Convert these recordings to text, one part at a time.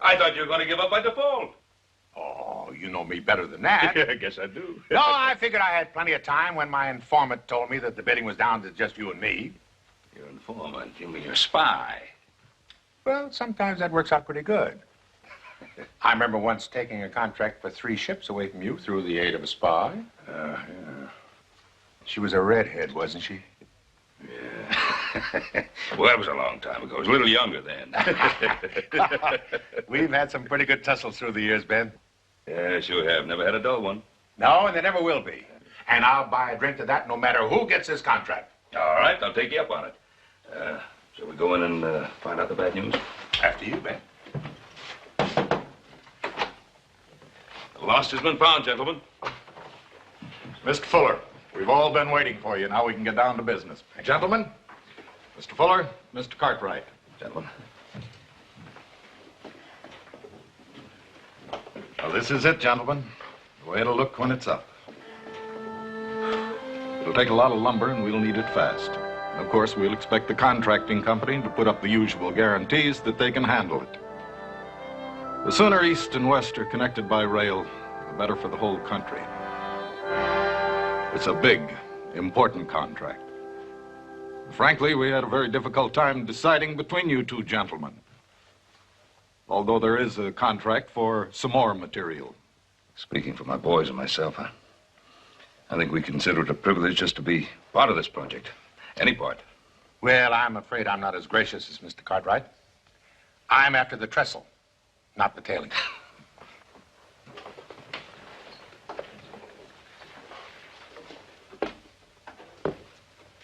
I thought you were going to give up by default. Oh, you know me better than that. I guess I do. No, I figured I had plenty of time when my informant told me that the bidding was down to just you and me. Your informant? You mean your spy? Well, sometimes that works out pretty good. I remember once taking a contract for 3 ships away from you through the aid of a spy. Yeah. She was a redhead, wasn't she? Yeah. Well, that was a long time ago. I was a little younger then. We've had some pretty good tussles through the years, Ben. Yeah, sure have. Never had a dull one. No, and there never will be. And I'll buy a drink to that no matter who gets this contract. All right, I'll take you up on it. Shall we go in and find out the bad news? After you, Ben. The lost has been found, gentlemen. Mr. Fuller, we've all been waiting for you. Now we can get down to business. Gentlemen, Mr. Fuller, Mr. Cartwright. Gentlemen. Well, this is it, gentlemen. The way it'll look when it's up. It'll take a lot of lumber, and we'll need it fast. And of course, we'll expect the contracting company to put up the usual guarantees that they can handle it. The sooner East and West are connected by rail, the better for the whole country. It's a big, important contract. Frankly, we had a very difficult time deciding between you 2 gentlemen. Although there is a contract for some more material. Speaking for my boys and myself, I think we consider it a privilege just to be part of this project. Any part. Well, I'm afraid I'm not as gracious as Mr. Cartwright. I'm after the trestle, not the tailing.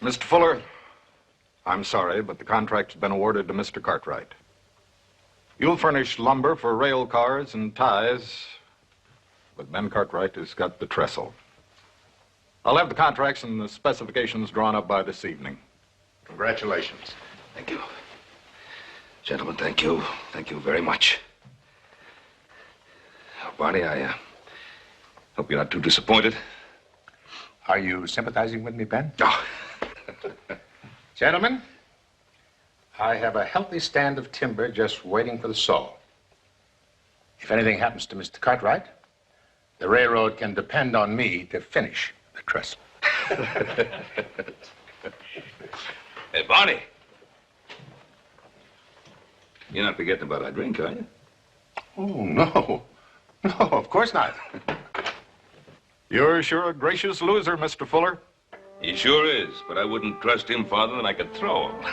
Mr. Fuller, I'm sorry, but the contract's been awarded to Mr. Cartwright. You'll furnish lumber for rail cars and ties, but Ben Cartwright has got the trestle. I'll have the contracts and the specifications drawn up by this evening. Congratulations. Thank you. Gentlemen, thank you. Thank you very much. Barney, I hope you're not too disappointed. Are you sympathizing with me, Ben? Oh. Gentlemen, I have a healthy stand of timber just waiting for the saw. If anything happens to Mr. Cartwright, the railroad can depend on me to finish the trestle. Hey, Barney. You're not forgetting about our drink, are you? Oh, no. No, of course not. You're sure a gracious loser, Mr. Fuller. He sure is, but I wouldn't trust him farther than I could throw him.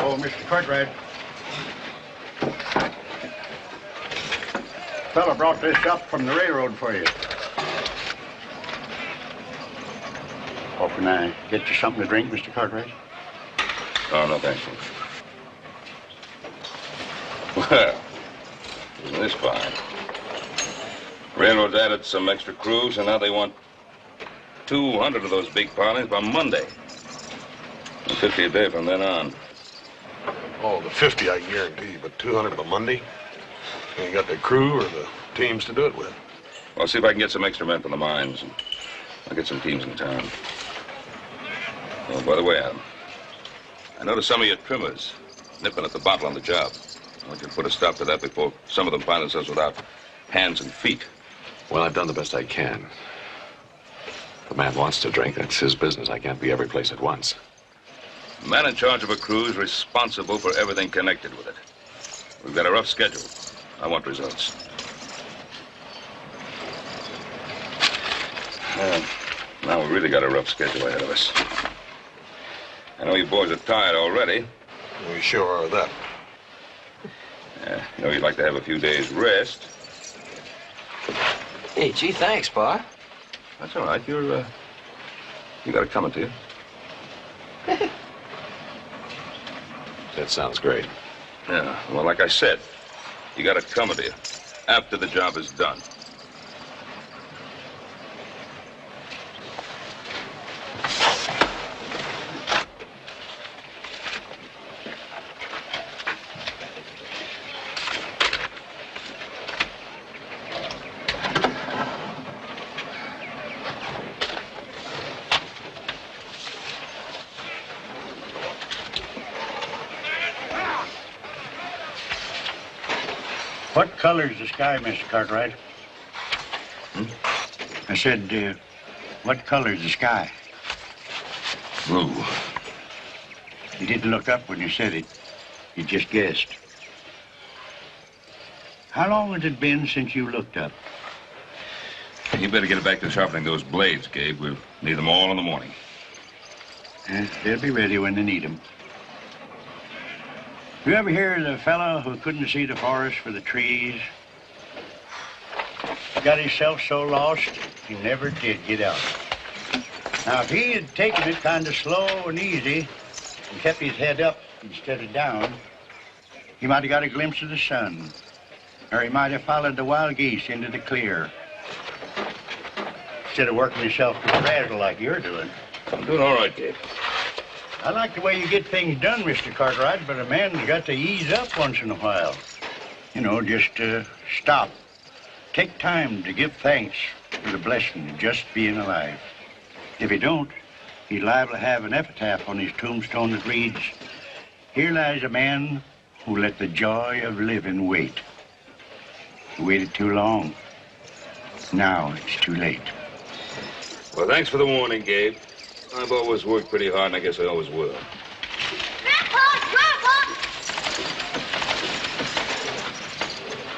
Oh, Mr. Cartwright. Fella brought this up from the railroad for you. Oh, can I get you something to drink, Mr. Cartwright? Oh, no, thanks. Well, isn't this fine? Railroad's added some extra crews, and now they want 200 of those big pilings by Monday. And 50 a day from then on. Oh, the 50 I guarantee, but 200 by Monday? You ain't got the crew or the teams to do it with. I'll see if I can get some extra men from the mines, and I'll get some teams in town. Oh, by the way, I noticed some of your trimmers nipping at the bottle on the job. I want you to put a stop to that before some of them find themselves without hands and feet. Well, I've done the best I can. If a man wants to drink, that's his business. I can't be every place at once. The man in charge of a crew is responsible for everything connected with it. We've got a rough schedule. I want results. Well, now we really got a rough schedule ahead of us. I know you boys are tired already. We sure are that. You know you'd like to have a few days rest. Hey, gee, thanks, Pa. That's all right. You got it coming to you. That sounds great. Yeah, well, like I said, you got it coming to you after the job is done. What color's the sky, Mr. Cartwright? I said, what color's the sky? Blue. You didn't look up when you said it. You just guessed. How long has it been since you looked up? You better get back to sharpening those blades, Gabe. We'll need them all in the morning. They'll be ready when they need them. You ever hear of the fellow who couldn't see the forest for the trees? Got himself so lost, he never did get out. Now, if he had taken it kind of slow and easy and kept his head up instead of down, he might have got a glimpse of the sun, or he might have followed the wild geese into the clear, instead of working himself to a razzle like you're doing. I'm doing all right, Gabe. I like the way you get things done, Mr. Cartwright, but a man's got to ease up once in a while. You know, just stop. Take time to give thanks for the blessing of just being alive. If he don't, he's liable to have an epitaph on his tombstone that reads, "Here lies a man who let the joy of living wait. He waited too long. Now it's too late." Well, thanks for the warning, Gabe. I've always worked pretty hard, and I guess I always will. Grandpa! Grandpa!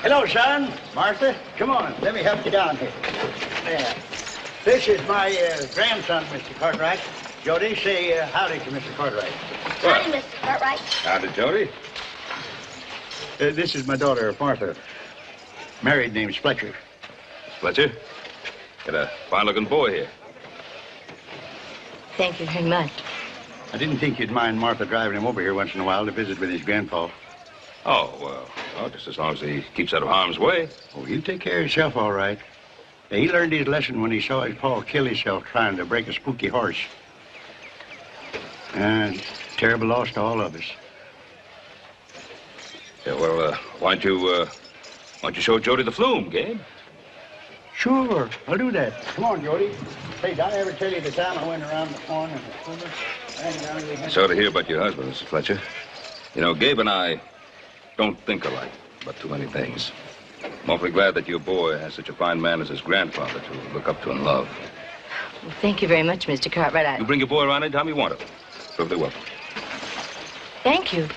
Hello, son. Martha, come on. Let me help you down here. Yeah. This is my grandson, Mr. Cartwright. Jody, say howdy to Mr. Cartwright. Howdy, Mr. Cartwright. Howdy, Jody. This is my daughter, Martha. Married, name's Fletcher. Fletcher, got a fine-looking boy here. Thank you very much. I didn't think you'd mind Martha driving him over here once in a while to visit with his grandpa. Oh, well, just as long as he keeps out of harm's way. Oh, he'll take care of himself all right. He learned his lesson when he saw his pa kill himself trying to break a spooky horse. And terrible loss to all of us. Yeah, well, why don't you show Jody the flume, Gabe? Sure, I'll do that. Come on, Jody. Hey, did I ever tell you the time I went around the corner and the corner? I sorry to hear about your husband, Mr. Fletcher. You know, Gabe and I don't think alike about too many things. I'm awfully glad that your boy has such a fine man as his grandfather to look up to and love. Well, thank you very much, Mr. Cartwright. You bring your boy around anytime you want him. Perfectly welcome. Thank you.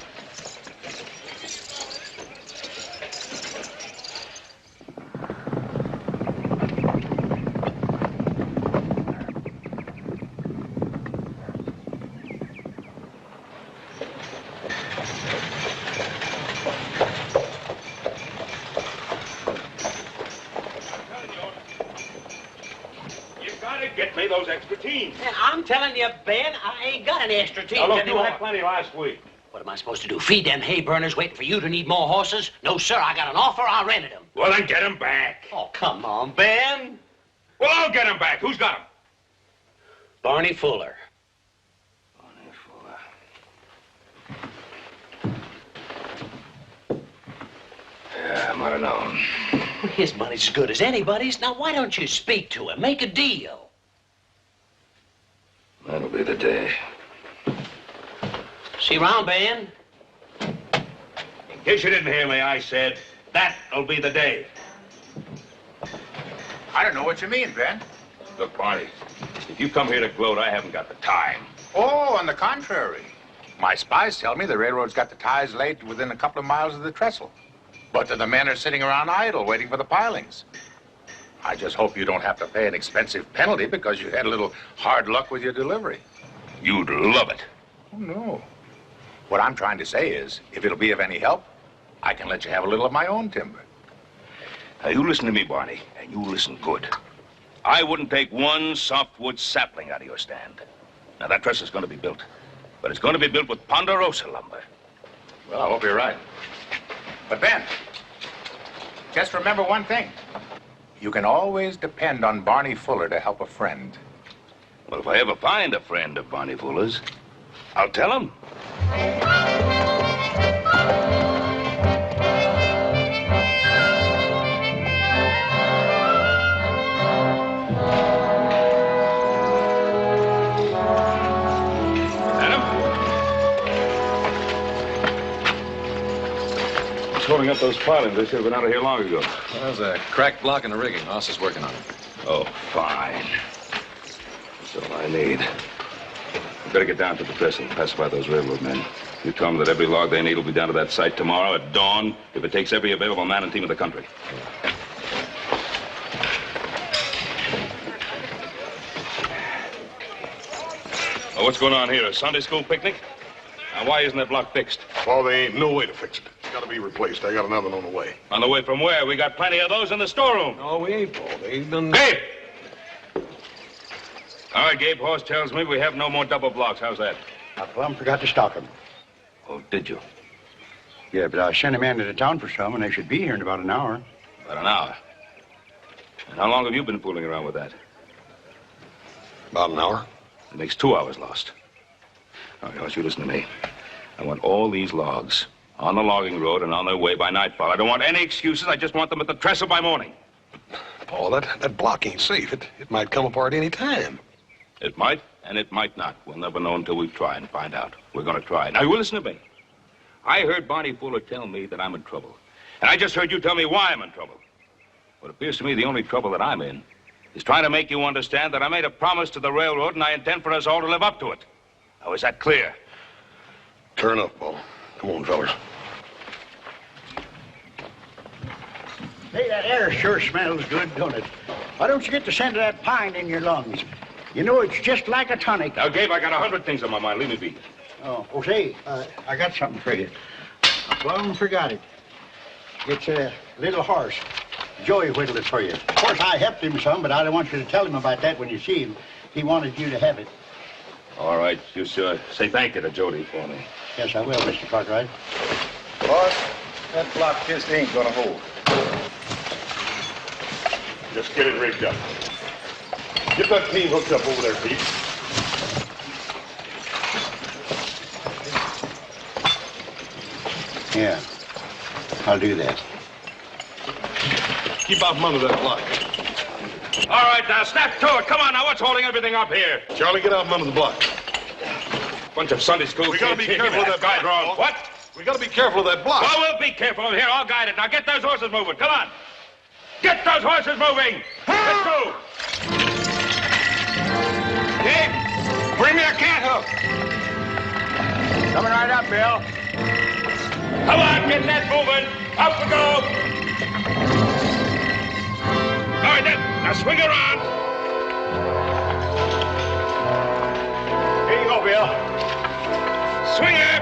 pay those extra teams. Yeah, I'm telling you, Ben, I ain't got any extra teams Now, look, you anymore. had plenty last week. What am I supposed to do? Feed them hay burners waiting for you to need more horses? No, sir, I got an offer. I rented them. Well, then get them back. Oh, come on, Ben. Well, I'll get them back. Who's got them? Barney Fuller. Yeah, I might have known. Well, his money's as good as anybody's. Now, why don't you speak to him? Make a deal. That'll be the day. See you around, Ben. In case you didn't hear me, I said that'll be the day. I don't know what you mean, Ben. Look, Barney, if you come here to gloat, I haven't got the time. Oh, on the contrary. My spies tell me the railroad's got the ties laid within a couple of miles of the trestle. But the men are sitting around idle, waiting for the pilings. I just hope you don't have to pay an expensive penalty because you had a little hard luck with your delivery. You'd love it. Oh, no. What I'm trying to say is, if it'll be of any help, I can let you have a little of my own timber. Now, you listen to me, Barney, and you listen good. I wouldn't take one softwood sapling out of your stand. Now, that trestle's going to be built, but it's going to be built with ponderosa lumber. Well, I hope you're right. But, Ben, just remember one thing. You can always depend on Barney Fuller to help a friend. Well, if I ever find a friend of Barney Fuller's, I'll tell him. Holding up those pilings. They should have been out of here long ago. Well, there's a cracked block in the rigging. Hoss is working on it. Oh, fine. That's all I need. I better get down to the trestle and pacify those railroad men. You tell them that every log they need will be down to that site tomorrow at dawn if it takes every available man and team in the country. Oh, what's going on here? A Sunday school picnic? Now, why isn't that block fixed? Well, there ain't no way to fix it. It's got to be replaced. I got another one on the way. On the way from where? We got plenty of those in the storeroom. No, we ain't, Paul. They ain't done... Gabe! All right, Gabe, Horse tells me we have no more double blocks. How's that? I plumb forgot to stock them. Oh, did you? Yeah, but I sent a man to the town for some, and they should be here in about an hour. About an hour. And how long have you been fooling around with that? About an hour. It makes 2 hours lost. All right, I want you to listen to me. I want all these logs on the logging road and on their way by nightfall. I don't want any excuses. I just want them at the trestle by morning. Paul, that block ain't safe. It might come apart any time. It might, and it might not. We'll never know until we try and find out. We're going to try. Now, you listen to me. I heard Barney Fuller tell me that I'm in trouble. And I just heard you tell me why I'm in trouble. What appears to me the only trouble that I'm in is trying to make you understand that I made a promise to the railroad and I intend for us all to live up to it. Now, is that clear? Clear enough, Paul. Come on, fellas. Hey, that air sure smells good, don't it? Why don't you get the scent of that pine in your lungs? You know, it's just like a tonic. Now, Gabe, I got 100 things on my mind. Leave me be. Oh, say, I got something for you. I plumb forgot it. It's a little horse. Joey whittled it for you. Of course, I helped him some, but I don't want you to tell him about that when you see him. He wanted you to have it. All right, you sure. Say thank you to Jody for me. Yes, I will, Mr. Cartwright. Boss, that block just ain't gonna hold. Just get it rigged up. Get that team hooked up over there, Pete. Yeah, I'll do that. Keep out from under that block. All right, now, snap to it. Come on, now, what's holding everything up here? Charlie, get out from under the block. Bunch of Sunday school We gotta kids be here. careful Give me of that block, guide. Paul. What? We gotta be careful of that block. Well, we'll be careful. Here, I'll guide it. Now, get those horses moving. Come on. Get those horses moving. Let's move. Gabe, bring me a cat hook. Coming right up, Bill. Come on, get that moving. Up we go. All right, then. Now, swing around. Here you go, Bill. Swing it.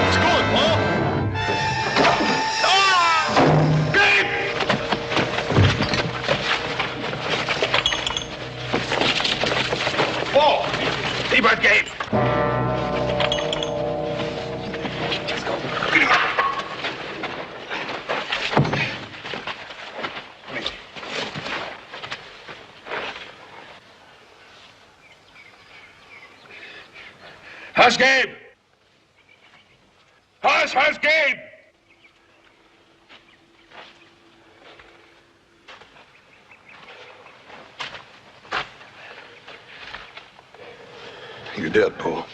It's going, Paul. How's Gabe? How's Gabe? You're dead, Paul.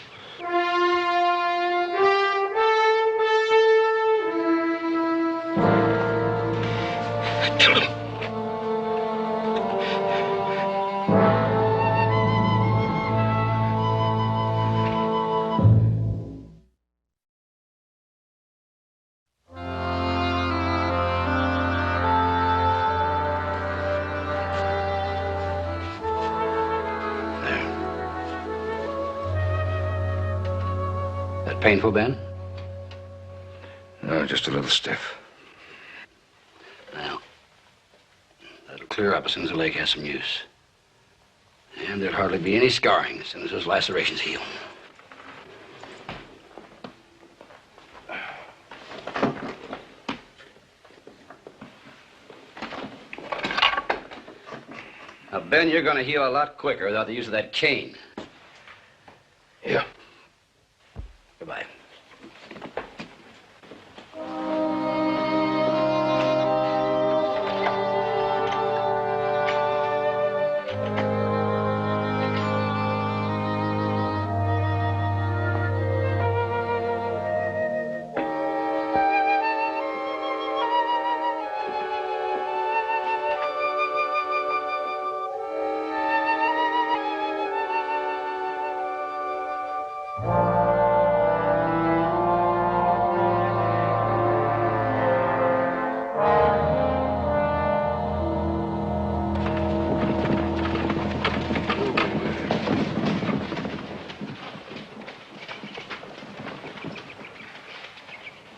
I killed him. Painful, Ben? No, just a little stiff. Well, that'll clear up as soon as the leg has some use. And there'll hardly be any scarring as soon as those lacerations heal. Now, Ben, you're going to heal a lot quicker without the use of that cane. Yeah. Goodbye.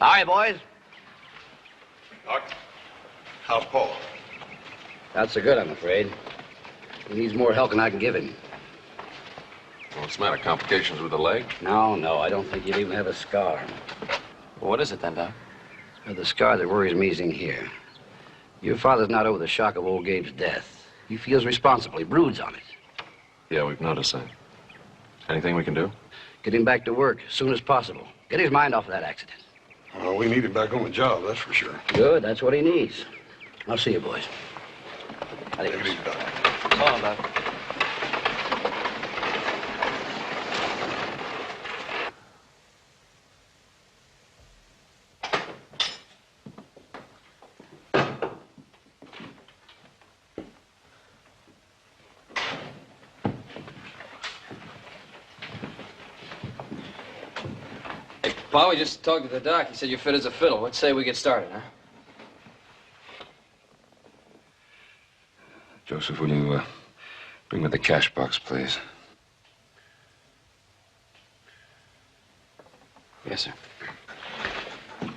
All right, boys. Doc, how's Paul? Not so good, I'm afraid. He needs more help than I can give him. What's the matter? Complications with the leg? No, I don't think he'll even have a scar. Well, what is it then, Doc? Well, the scar that worries me is in here. Your father's not over the shock of old Gabe's death. He feels responsible. He broods on it. Yeah, we've noticed that. Anything we can do? Get him back to work as soon as possible. Get his mind off of that accident. Well, we need him back on the job, that's for sure. Good, that's what he needs. I'll see you, boys. Take it easy, Doc. So long, Doc. Paul, we just talked to the doc. He said you're fit as a fiddle. Let's say we get started, huh? Joseph, will you bring me the cash box, please? Yes, sir.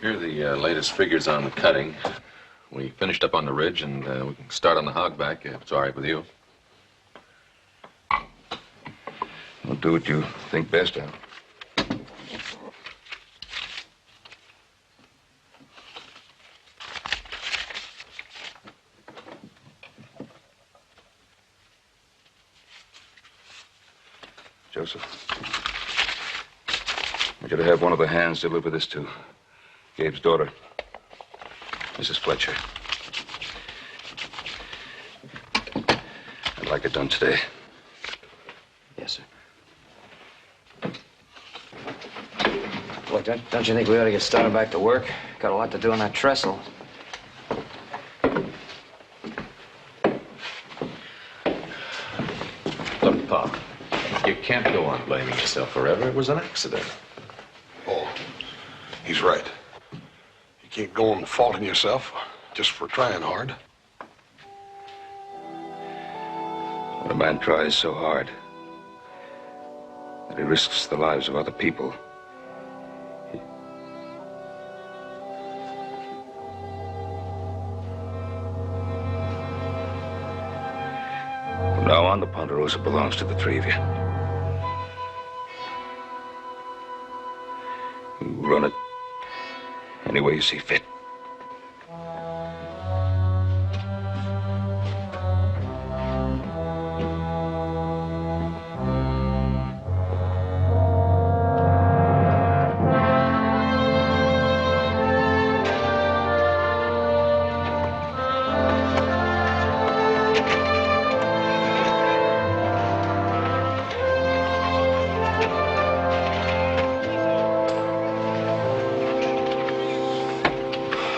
Here are the latest figures on the cutting. We finished up on the ridge, and we can start on the hogback if it's all right with you. Well, do what you think best, Al. Joseph, I want you to have one of the hands deliver this to Gabe's daughter, Mrs. Fletcher. I'd like it done today. Yes, sir. Look, don't you think we ought to get started back to work? Got a lot to do on that trestle. Look, Pop, you can't go on blaming yourself forever. It was an accident. Paul, he's right. You can't go on faulting yourself just for trying hard. When a man tries so hard that he risks the lives of other people, from now on, the Ponderosa belongs to the three of you. You run it any way you see fit.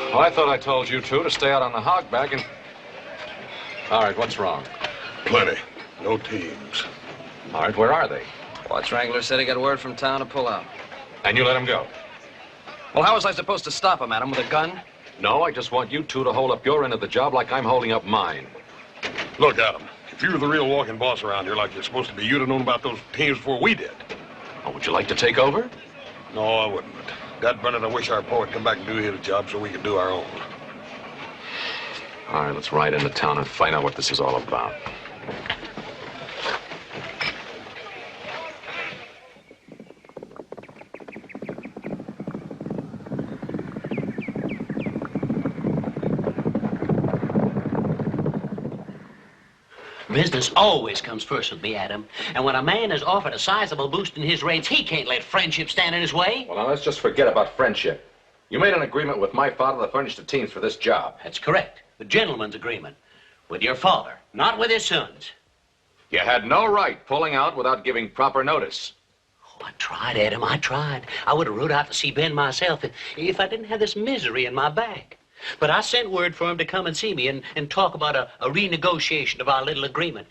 Well, I thought I told you two to stay out on the hog back and... All right, what's wrong? Plenty. No teams. All right, where are they? Watch Wrangler said he got word from town to pull out. And you let them go? Well, how was I supposed to stop him, Adam, with a gun? No, I just want you two to hold up your end of the job like I'm holding up mine. Look, Adam, if you were the real walking boss around here like you're supposed to be, you'd have known about those teams before we did. Oh, would you like to take over? No, I wouldn't. God Brennan, I wish our poet come back and do his job so we could do our own. All right, let's ride into town and find out what this is all about. Business always comes first with me, Adam. And when a man is offered a sizable boost in his rates, he can't let friendship stand in his way. Well, now, let's just forget about friendship. You made an agreement with my father to furnish the teams for this job. That's correct. The gentleman's agreement. With your father, not with his sons. You had no right pulling out without giving proper notice. Oh, I tried, Adam, I tried. I would have rode out to see Ben myself if I didn't have this misery in my back. But I sent word for him to come and see me and talk about a renegotiation of our little agreement.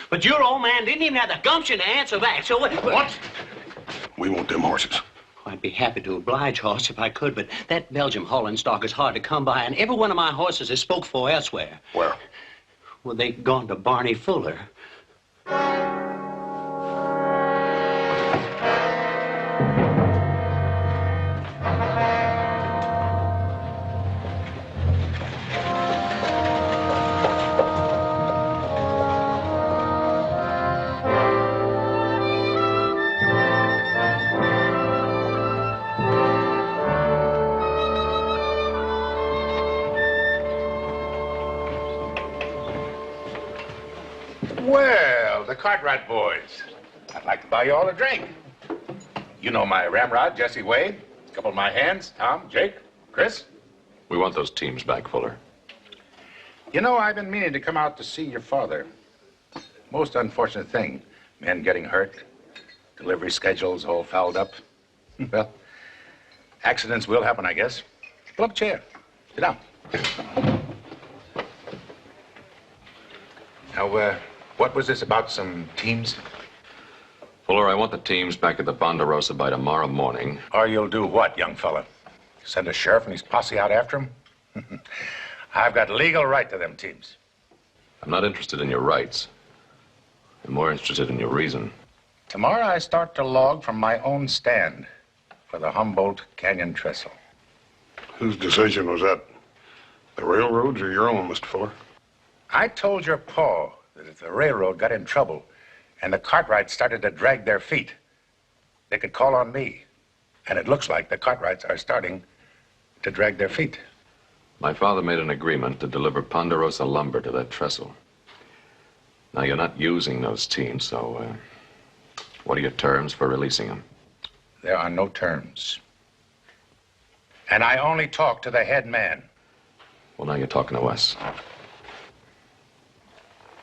But your old man didn't even have the gumption to answer back, so what? We want them horses. I'd be happy to oblige, Hoss, if I could, but that Belgium Holland stock is hard to come by, and every one of my horses is spoke for elsewhere. Where? Well, they've gone to Barney Fuller. Well, the Cartwright boys. I'd like to buy you all a drink. You know my ramrod, Jesse Wade. A couple of my hands, Tom, Jake, Chris. We want those teams back, Fuller. You know, I've been meaning to come out to see your father. Most unfortunate thing, men getting hurt, delivery schedules all fouled up. Well, accidents will happen, I guess. Pull up a chair. Sit down. Now, what was this about some teams? Fuller, I want the teams back at the Ponderosa by tomorrow morning. Or you'll do what, young fella? Send a sheriff and his posse out after him? I've got legal right to them teams. I'm not interested in your rights. I'm more interested in your reason. Tomorrow I start to log from my own stand for the Humboldt Canyon Trestle. Whose decision was that? The railroad's or your own, Mr. Fuller? I told your pa that if the railroad got in trouble and the Cartwrights started to drag their feet, they could call on me. And it looks like the Cartwrights are starting to drag their feet. My father made an agreement to deliver Ponderosa lumber to that trestle. Now, you're not using those teams, so what are your terms for releasing them? There are no terms. And I only talk to the head man. Well, now you're talking to us.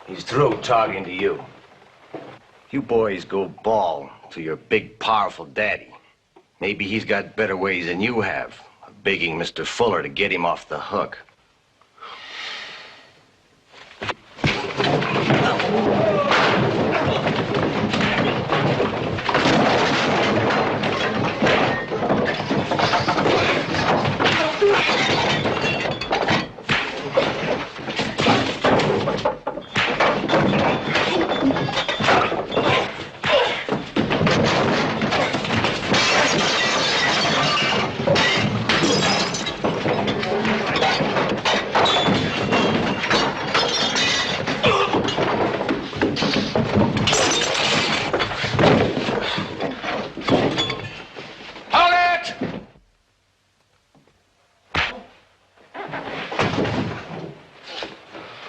He's through talking to you. You boys go bawl to your big, powerful daddy. Maybe he's got better ways than you have of begging Mr. Fuller to get him off the hook.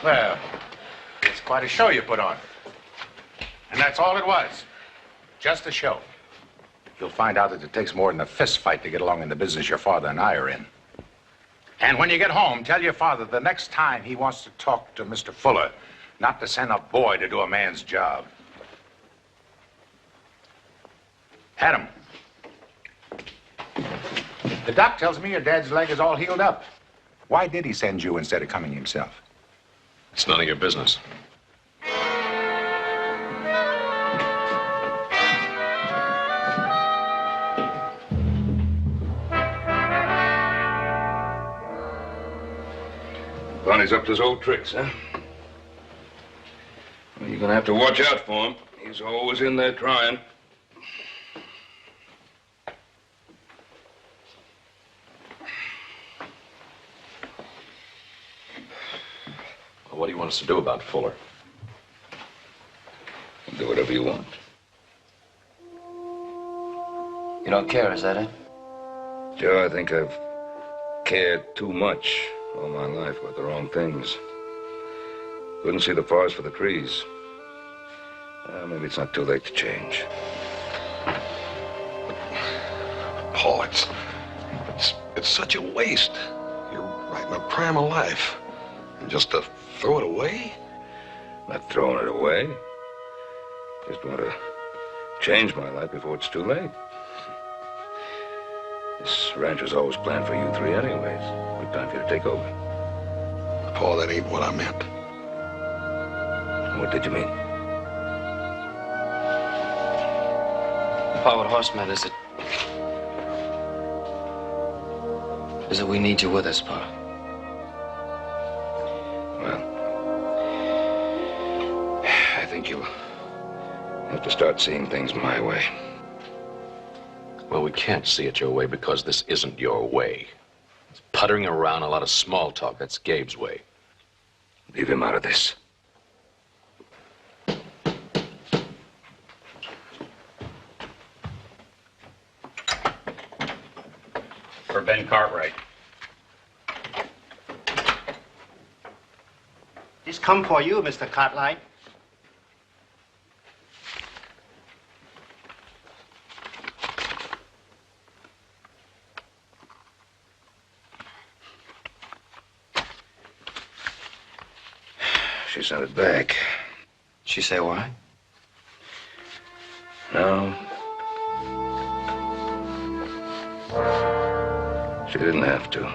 Well, it's quite a show you put on. And that's all it was. Just a show. You'll find out that it takes more than a fist fight to get along in the business your father and I are in. And when you get home, tell your father the next time he wants to talk to Mr. Fuller, not to send a boy to do a man's job. Adam, the doc tells me your dad's leg is all healed up. Why did he send you instead of coming himself? It's none of your business. Bonnie's up to his old tricks, huh? Well, you're gonna have to watch out for him. He's always in there trying. Well, what do you want us to do about Fuller? Do whatever you want. You don't care, is that it? Joe, I think I've cared too much all my life about the wrong things. Couldn't see the forest for the trees. Maybe it's not too late to change. Paul, it's such a waste. You're right in the prime of life. And just to throw it away? Not throwing it away. Just want to change my life before it's too late. This ranch was always planned for you three anyways. Good time for you to take over. Paul, that ain't what I meant. What did you mean? Pa, what Horse meant is that we need you with us, Pa. Well, I think you'll have to start seeing things my way. Well, we can't see it your way because this isn't your way. It's puttering around, a lot of small talk. That's Gabe's way. Leave him out of this. For Ben Cartwright. This come for you, Mr. Cartwright. She sent it back. She say why? No. She didn't have to.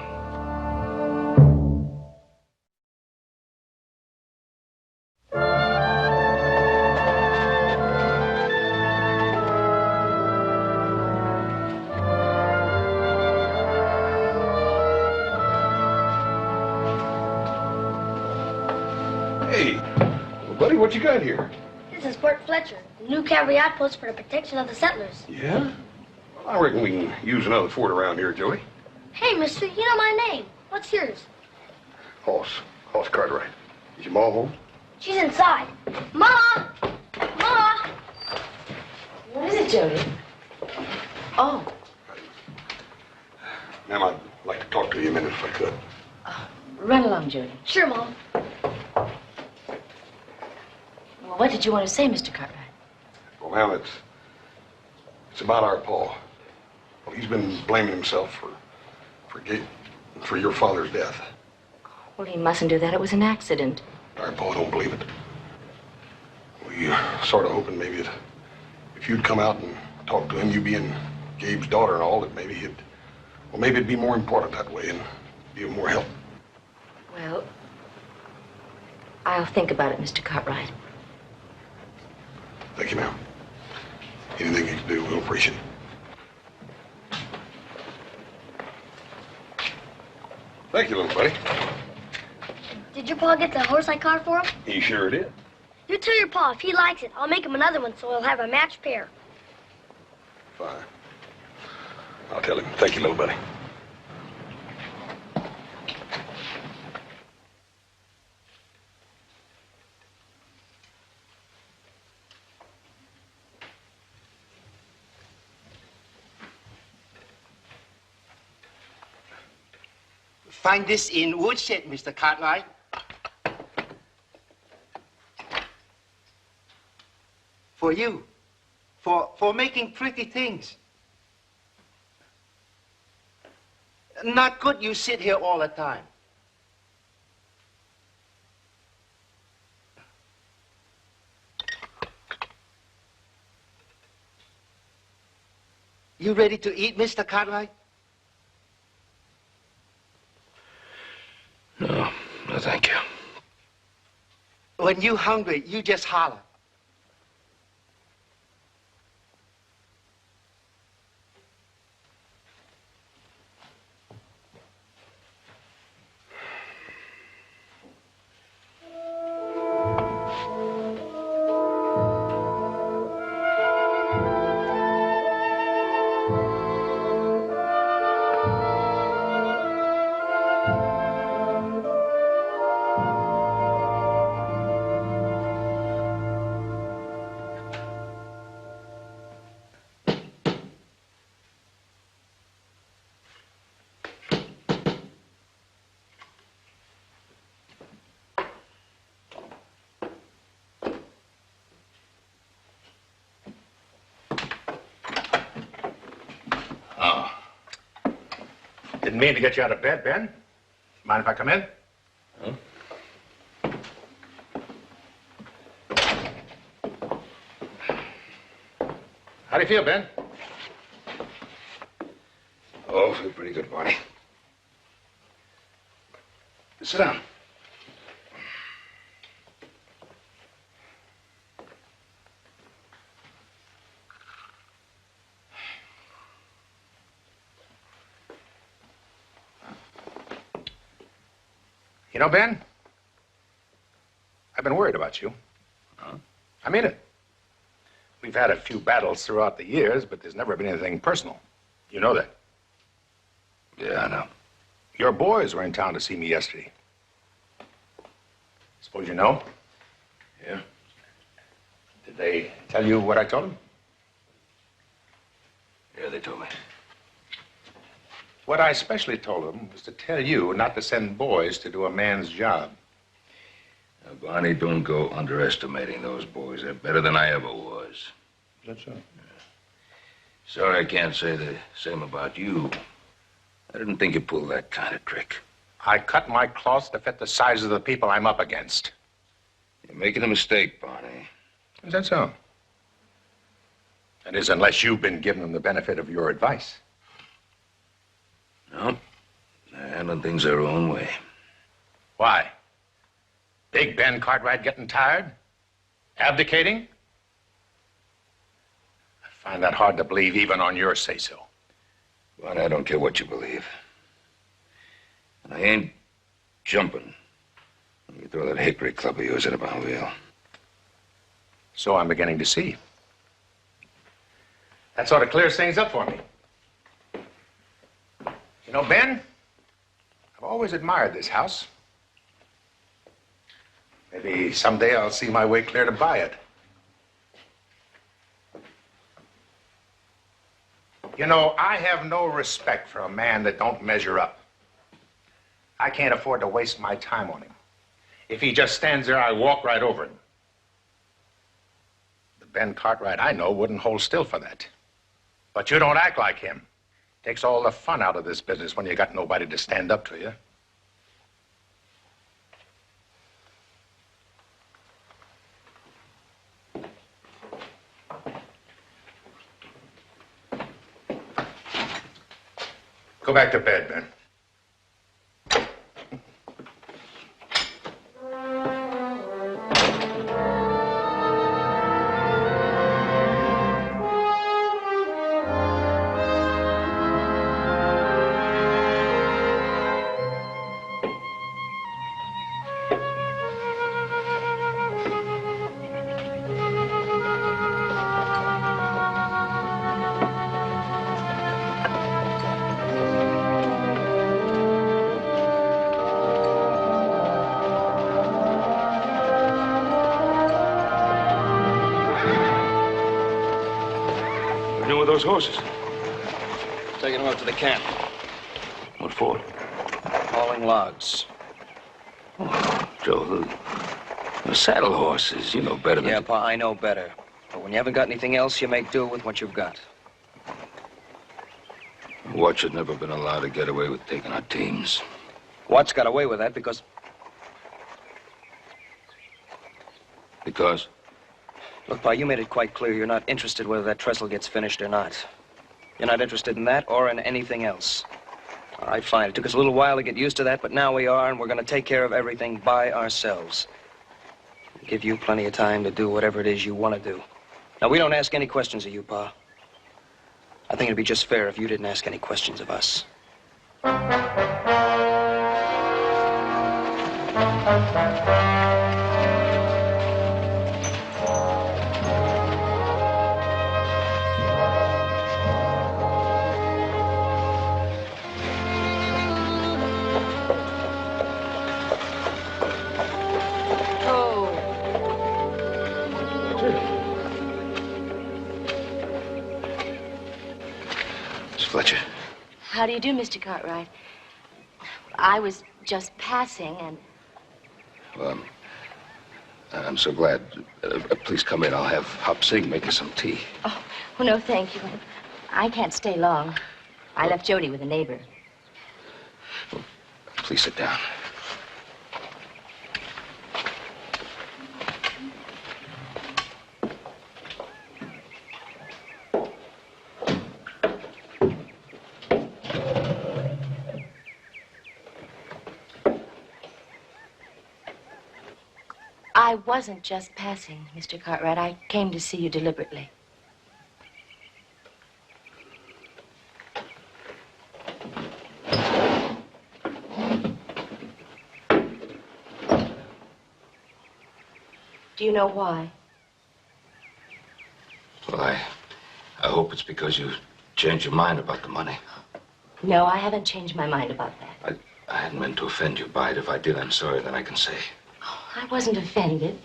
Hey, well, buddy, what you got here? This is Fort Fletcher, the new cavalry outpost for the protection of the settlers. Yeah? Well, I reckon we can use another fort around here, Joey. Hey, mister, you know my name. What's yours? Hoss Cartwright. Is your mom home? She's inside. Ma! Ma! What is it, Jody? Oh, Ma'am, I'd like to talk to you a minute if I could. run along, Jody. Sure, Mom. Well, what did you want to say, Mr. Cartwright? Well, ma'am, it's about our Paul. Well, he's been blaming himself for your father's death. Well, he mustn't do that. It was an accident. Our Paul don't believe it. We sort of hoping maybe if you'd come out and talk to him, you being Gabe's daughter and all, that maybe it'd be more important that way and be of more help. Well, I'll think about it, Mr. Cartwright. Thank you, ma'am. Anything you can do, we'll appreciate it. Thank you, little buddy. Did your pa get the horse I caught for him? He sure did. You tell your pa if he likes it, I'll make him another one so he'll have a matched pair. Fine. I'll tell him. Thank you, little buddy. Find this in woodshed, Mr. Cartwright. For you. For making pretty things. Not good you sit here all the time. You ready to eat, Mr. Cartwright? thank you. When you hungry, you just holler. Didn't mean to get you out of bed, Ben. Mind if I come in? Huh? How do you feel, Ben? Oh, I feel pretty good, Barney. Sit down. You know, Ben, I've been worried about you. Huh? I mean it. We've had a few battles throughout the years, but there's never been anything personal. You know that. Yeah, I know. Your boys were in town to see me yesterday. Suppose you know? Yeah. Did they tell you what I told them? Yeah, they told me. What I especially told them was to tell you not to send boys to do a man's job. Now, Barney, don't go underestimating those boys. They're better than I ever was. That's right. Sorry I can't say the same about you. I didn't think you pulled that kind of trick. I cut my cloth to fit the size of the people I'm up against. You're making a mistake, Barney. Is that so? That is, unless you've been giving them the benefit of your advice. No, they're handling things their own way. Why? Big Ben Cartwright getting tired? Abdicating? I find that hard to believe even on your say-so. Barney, I don't care what you believe. And I ain't jumping when you throw that hickory club of yours at my wheel. So I'm beginning to see. That sort of clears things up for me. You know, Ben, I've always admired this house. Maybe someday I'll see my way clear to buy it. You know, I have no respect for a man that don't measure up. I can't afford to waste my time on him. If he just stands there, I walk right over him. The Ben Cartwright I know wouldn't hold still for that. But you don't act like him. Takes all the fun out of this business when you got nobody to stand up to you. Go back to bed, Ben. Those horses? Taking them up to the camp. What for? Hauling logs. Oh, Joe, the saddle horses, you know better than... Yeah, Pa, I know better. But when you haven't got anything else, you make do with what you've got. Watch had never been allowed to get away with taking our teams. Watts got away with that because... Because? Look, Pa, you made it quite clear you're not interested whether that trestle gets finished or not. You're not interested in that or in anything else. All right, fine. It took us a little while to get used to that, but now we are, and we're going to take care of everything by ourselves. Give you plenty of time to do whatever it is you want to do. Now, we don't ask any questions of you, Pa. I think it'd be just fair if you didn't ask any questions of us. Fletcher. How do you do, Mr. Cartwright? I was just passing and... Well, I'm so glad. Please come in. I'll have Hop Sing make us some tea. Oh, no, thank you. I can't stay long. I left Jody with a neighbor. Well, please sit down. I wasn't just passing, Mr. Cartwright. I came to see you deliberately. Do you know why? Well, I hope it's because you changed your mind about the money. No, I haven't changed my mind about that. I hadn't meant to offend you by it. If I did, I'm sorry. Then I can say. I wasn't offended.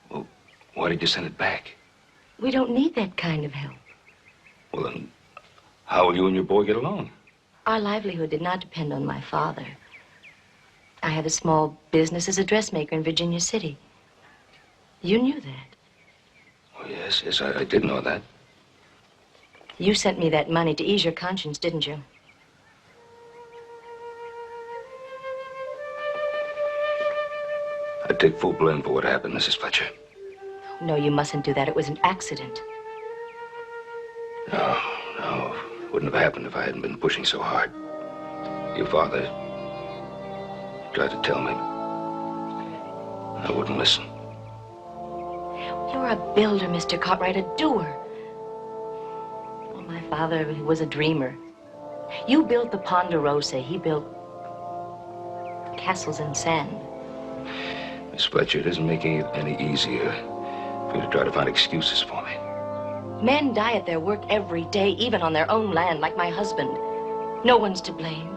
Well, why did you send it back? We don't need that kind of help. Well, then, how will you and your boy get along? Our livelihood did not depend on my father. I have a small business as a dressmaker in Virginia City. You knew that. Oh, yes, I did know that. You sent me that money to ease your conscience, didn't you? I take full blame for what happened, Mrs. Fletcher. No, you mustn't do that. It was an accident. No, it wouldn't have happened if I hadn't been pushing so hard. Your father tried to tell me. I wouldn't listen. You're a builder, Mr. Cartwright, a doer. Oh, my father was a dreamer. You built the Ponderosa. He built castles in sand. Miss Fletcher, it isn't making it any easier for you to try to find excuses for me. Men die at their work every day, even on their own land, like my husband. No one's to blame.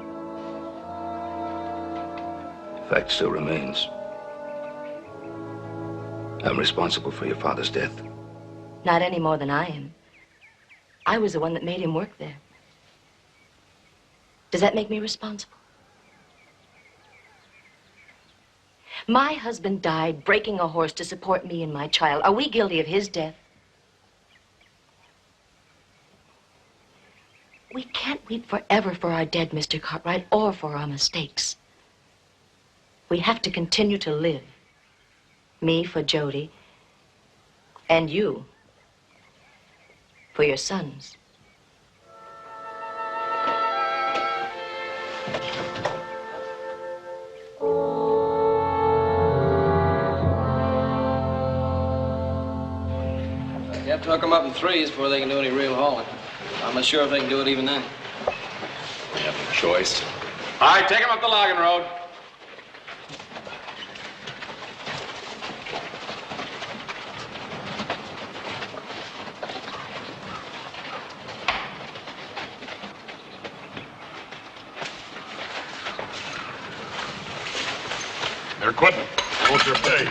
The fact still remains. I'm responsible for your father's death. Not any more than I am. I was the one that made him work there. Does that make me responsible? My husband died breaking a horse to support me and my child. Are we guilty of his death? We can't weep forever for our dead, Mr. Cartwright, or for our mistakes. We have to continue to live. Me for Jody, and you for your sons. You have to hook them up in threes before they can do any real hauling. I'm not sure if they can do it even then. We have no choice. All right, take them up the logging road. They're quitting. What's their pay?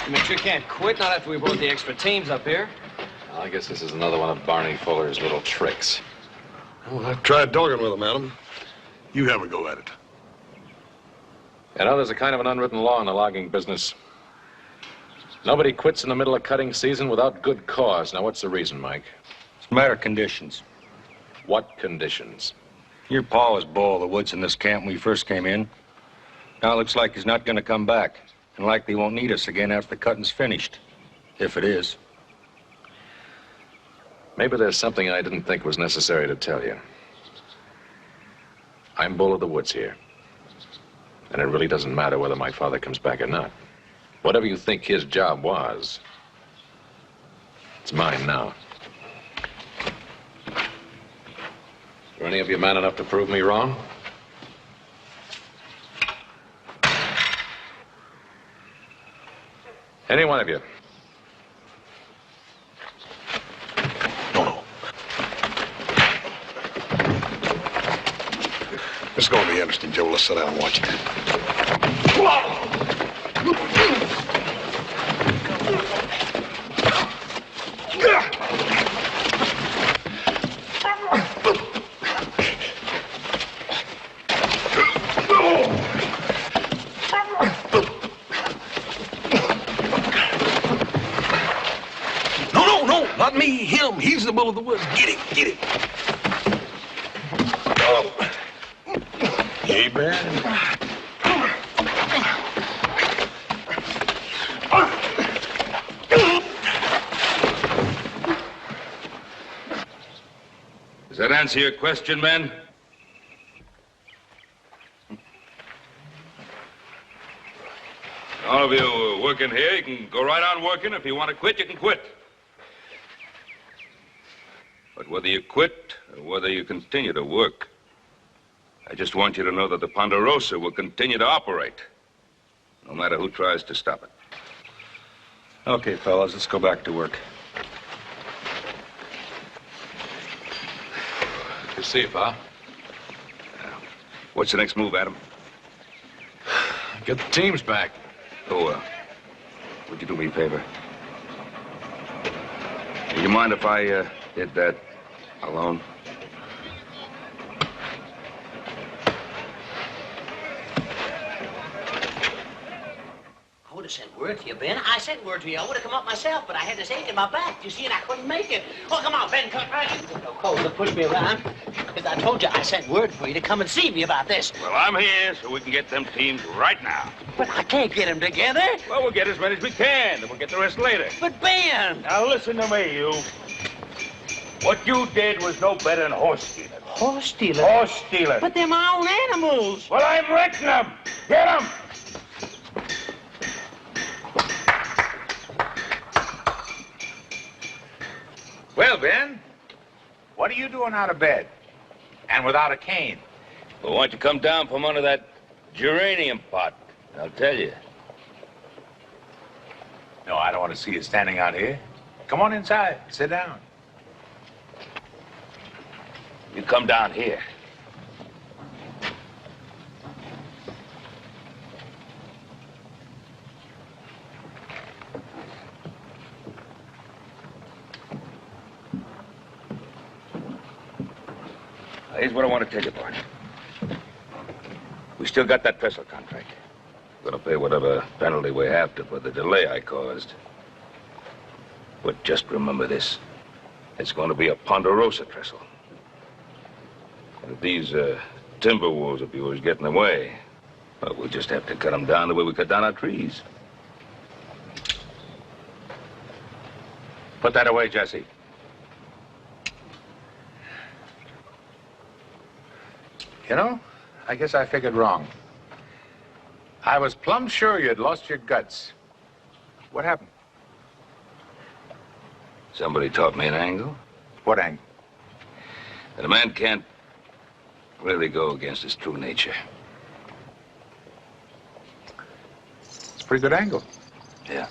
You sure can't quit, not after we brought the extra teams up here. I guess this is another one of Barney Fuller's little tricks. Well, I've tried talking with them, Adam. You have a go at it. You know, there's a kind of an unwritten law in the logging business. Nobody quits in the middle of cutting season without good cause. Now, what's the reason, Mike? It's a matter of conditions. What conditions? Your pa was bull of the woods in this camp when we first came in. Now it looks like he's not going to come back. And likely won't need us again after the cutting's finished. If it is. Maybe there's something I didn't think was necessary to tell you. I'm bull of the woods here. And it really doesn't matter whether my father comes back or not. Whatever you think his job was, it's mine now. Are any of you man enough to prove me wrong? Any one of you? This is going to be interesting, Joe. Let's sit down and watch it. No, not me, him. He's the bull of the woods. Get him. Hey, Ben. Does that answer your question, men? All of you working here, you can go right on working. If you want to quit, you can quit. But whether you quit or whether you continue to work, I just want you to know that the Ponderosa will continue to operate, no matter who tries to stop it. Okay, fellas, let's go back to work. Good to see you, Pa. What's the next move, Adam? Get the teams back. Oh, would you do me a favor? Would you mind if I did that alone? I would have sent word to you, Ben. I sent word to you. I would have come up myself, but I had this ache in my back. You see, and I couldn't make it. Oh, come on, Ben, come right. No cold to push me around. Because I told you I sent word for you to come and see me about this. Well, I'm here so we can get them teams right now. But I can't get them together. Well, we'll get as many as we can, and we'll get the rest later. But Ben! Now listen to me, you. What you did was no better than horse stealing. Horse stealing? Horse stealing. But they're my own animals. Well, I'm wrecking them. Get them. Well, Ben, what are you doing out of bed? And without a cane? Well, why don't you come down from under that geranium pot? I'll tell you. No, I don't want to see you standing out here. Come on inside. Sit down. You come down here. Here's what I want to tell you, Bart. We still got that trestle contract. We're gonna pay whatever penalty we have to for the delay I caused. But just remember this. It's gonna be a Ponderosa trestle. And if these timber wolves of yours get in the way, well, we'll just have to cut them down the way we cut down our trees. Put that away, Jesse. You know, I guess I figured wrong. I was plumb sure you'd lost your guts. What happened? Somebody taught me an angle. What angle? That a man can't really go against his true nature. It's a pretty good angle. Yeah.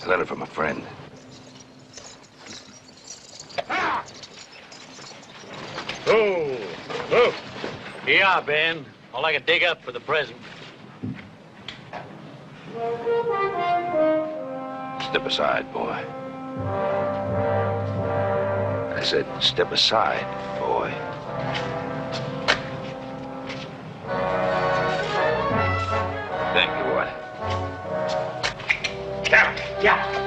I learned it from a friend. Oh. Here you are, Ben. All I can dig up for the present. Step aside, boy. I said, step aside, boy. Thank you, what? Yeah.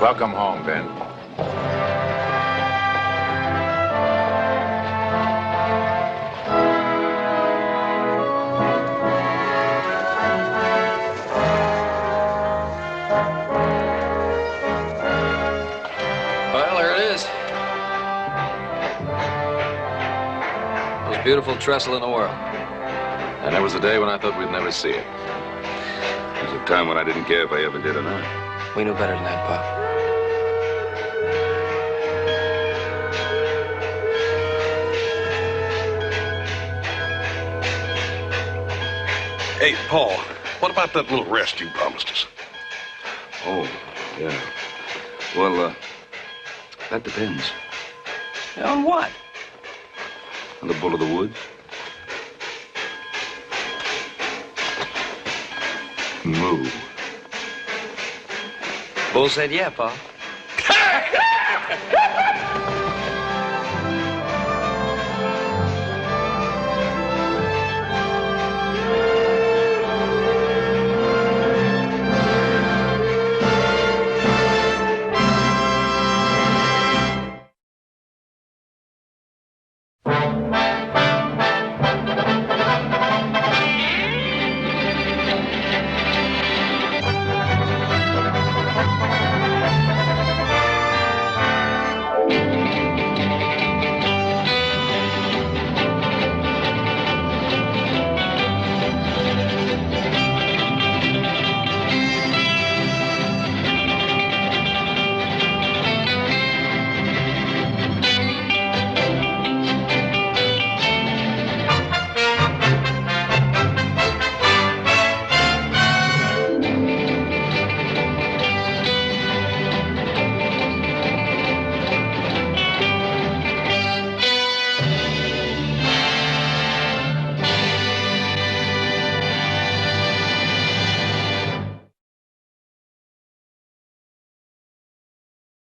Welcome home, Ben. Well, there it is. Most beautiful trestle in the world. And there was a day when I thought we'd never see it. There was a time when I didn't care if I ever did or not. We knew better than that, Pa. Hey, Paul, what about that little rest you promised us? Oh, yeah. Well, that depends. On what? On the bull of the woods. Moo. Bull said yeah, Pa.